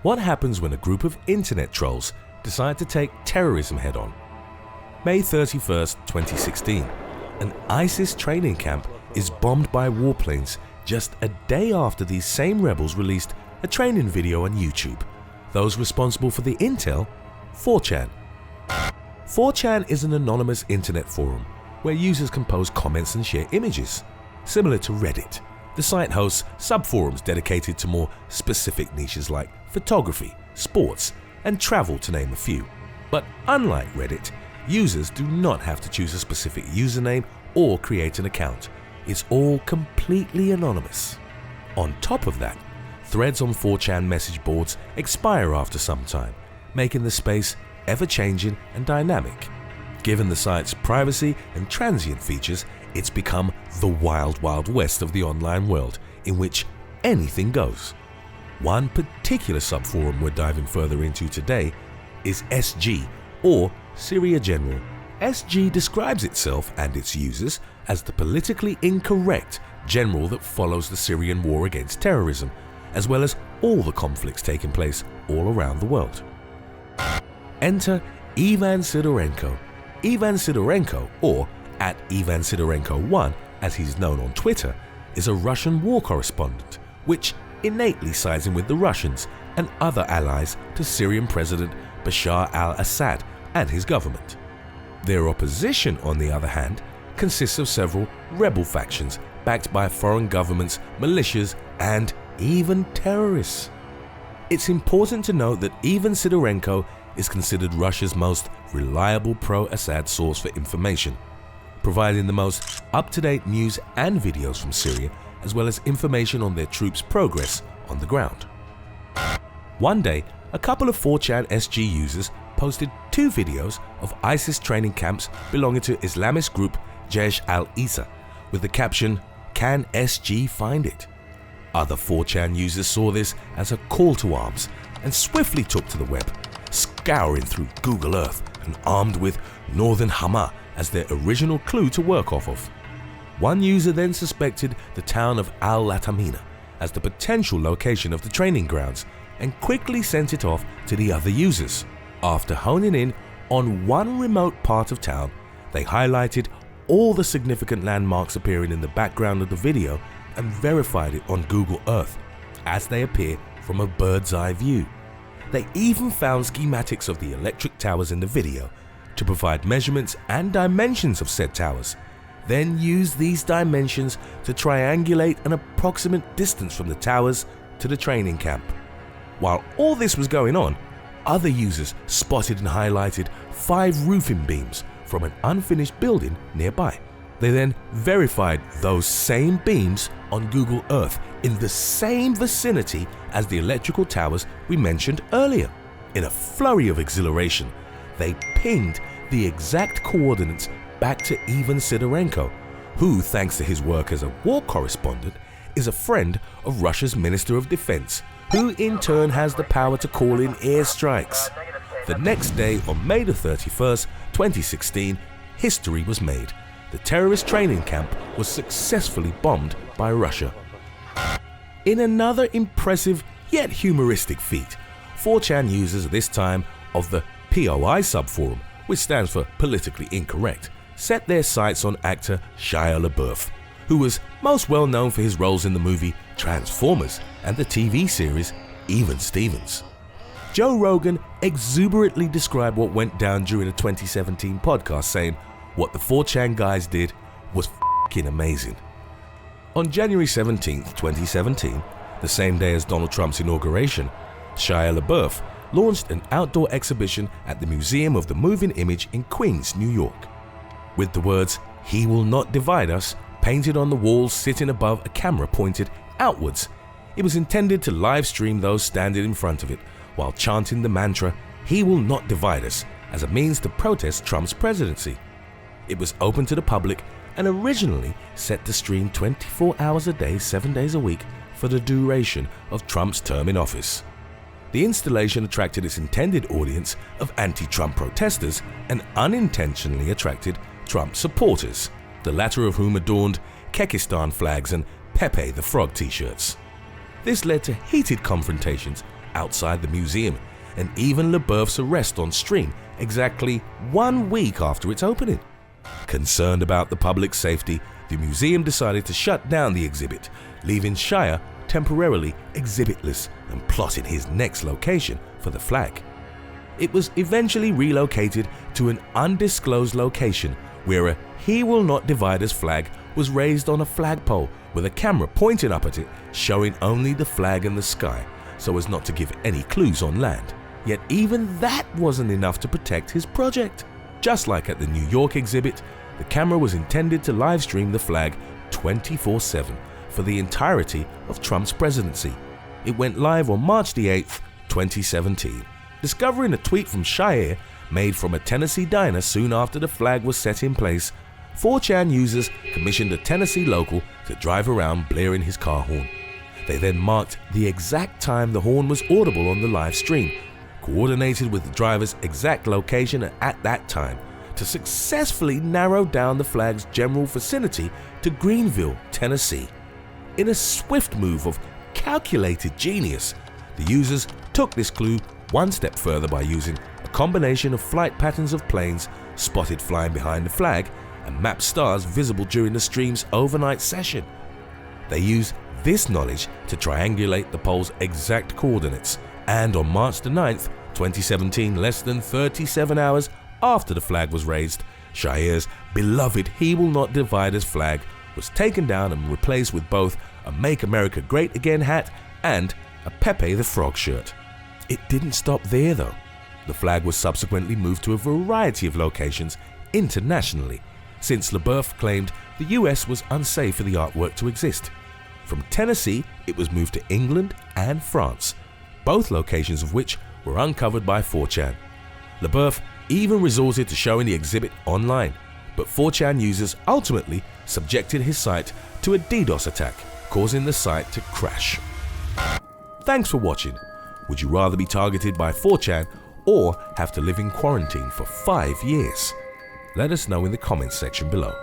What happens when a group of internet trolls decide to take terrorism head-on? May 31st, 2016, an ISIS training camp is bombed by warplanes just a day after these same rebels released a training video on YouTube. Those responsible for the intel? 4chan. 4chan is an anonymous internet forum where users can post comments and share images. Similar to Reddit, the site hosts subforums dedicated to more specific niches like photography, sports, and travel, to name a few. But unlike Reddit, users do not have to choose a specific username or create an account. It's all completely anonymous. On top of that, threads on 4chan message boards expire after some time, making the space ever-changing and dynamic. Given the site's privacy and transient features, it's become the wild, wild west of the online world, in which anything goes. One particular subforum we're diving further into today is SG, or Syria General. SG describes itself and its users as the politically incorrect general that follows the Syrian war against terrorism, as well as all the conflicts taking place all around the world. Enter Ivan Sidorenko. Ivan Sidorenko, or at Ivan Sidorenko1 as he's known on Twitter, is a Russian war correspondent, which innately sides in with the Russians and other allies to Syrian President Bashar al-Assad and his government. Their opposition, on the other hand, consists of several rebel factions backed by foreign governments, militias, and even terrorists. It's important to note that Ivan Sidorenko is considered Russia's most reliable pro-Assad source for information, providing the most up-to-date news and videos from Syria, as well as information on their troops' progress on the ground. One day, a couple of 4chan SG users posted 2 videos of ISIS training camps belonging to Islamist group Jaish al-Isa with the caption, "Can SG find it?" Other 4chan users saw this as a call to arms and swiftly took to the web, scouring through Google Earth and armed with Northern Hama as their original clue to work off of. One user then suspected the town of Al-Latamina as the potential location of the training grounds and quickly sent it off to the other users. After honing in on one remote part of town, they highlighted all the significant landmarks appearing in the background of the video and verified it on Google Earth as they appear from a bird's eye view. They even found schematics of the electric towers in the video to provide measurements and dimensions of said towers, then used these dimensions to triangulate an approximate distance from the towers to the training camp. While all this was going on, other users spotted and highlighted 5 roofing beams from an unfinished building nearby. They then verified those same beams on Google Earth in the same vicinity as the electrical towers we mentioned earlier. In a flurry of exhilaration, they pinged the exact coordinates back to Ivan Sidorenko, who, thanks to his work as a war correspondent, is a friend of Russia's Minister of Defense, who in turn has the power to call in airstrikes. The next day, on May 31st, 2016, history was made. The terrorist training camp was successfully bombed by Russia. In another impressive yet humoristic feat, 4chan users this time of the POI subforum, which stands for politically incorrect, set their sights on actor Shia LaBeouf, who was most well known for his roles in the movie Transformers and the TV series Even Stevens. Joe Rogan exuberantly described what went down during a 2017 podcast, saying, "What the 4chan guys did was f***ing amazing." On January 17th, 2017, the same day as Donald Trump's inauguration, Shia LaBeouf launched an outdoor exhibition at the Museum of the Moving Image in Queens, New York. With the words, "He will not divide us," painted on the walls sitting above a camera pointed outwards, it was intended to live stream those standing in front of it while chanting the mantra, "He will not divide us," as a means to protest Trump's presidency. It was open to the public and originally set to stream 24 hours a day, 7 days a week for the duration of Trump's term in office. The installation attracted its intended audience of anti-Trump protesters and unintentionally attracted Trump supporters, the latter of whom adorned Kekistan flags and Pepe the Frog t-shirts. This led to heated confrontations outside the museum, and even LeBeouf's arrest on stream exactly 1 week after its opening. Concerned about the public's safety, the museum decided to shut down the exhibit, leaving Shire temporarily exhibitless and plotting his next location for the flag. It was eventually relocated to an undisclosed location where a "He Will Not Divide Us" flag was raised on a flagpole with a camera pointing up at it, showing only the flag in the sky so as not to give any clues on land. Yet even that wasn't enough to protect his project. Just like at the New York exhibit, the camera was intended to live stream the flag 24/7 for the entirety of Trump's presidency. It went live on March the 8th, 2017. Discovering a tweet from Shire made from a Tennessee diner soon after the flag was set in place, 4chan users commissioned a Tennessee local to drive around blaring his car horn. They then marked the exact time the horn was audible on the live stream, coordinated with the driver's exact location at that time to successfully narrow down the flag's general vicinity to Greenville, Tennessee. In a swift move of calculated genius, the users took this clue one step further by using a combination of flight patterns of planes spotted flying behind the flag and mapped stars visible during the stream's overnight session. They used this knowledge to triangulate the pole's exact coordinates, and on March the 9th, 2017, less than 37 hours after the flag was raised, Shire's beloved "He Will Not Divide Us" flag was taken down and replaced with both a "Make America Great Again" hat and a Pepe the Frog shirt. It didn't stop there though. The flag was subsequently moved to a variety of locations internationally, since LeBeouf claimed the US was unsafe for the artwork to exist. From Tennessee, it was moved to England and France, both locations of which were uncovered by 4chan. LeBeouf even resorted to showing the exhibit online, but 4chan users ultimately subjected his site to a DDoS attack, causing the site to crash. Thanks for watching. Would you rather be targeted by 4chan or have to live in quarantine for 5 years? Let us know in the comments section below.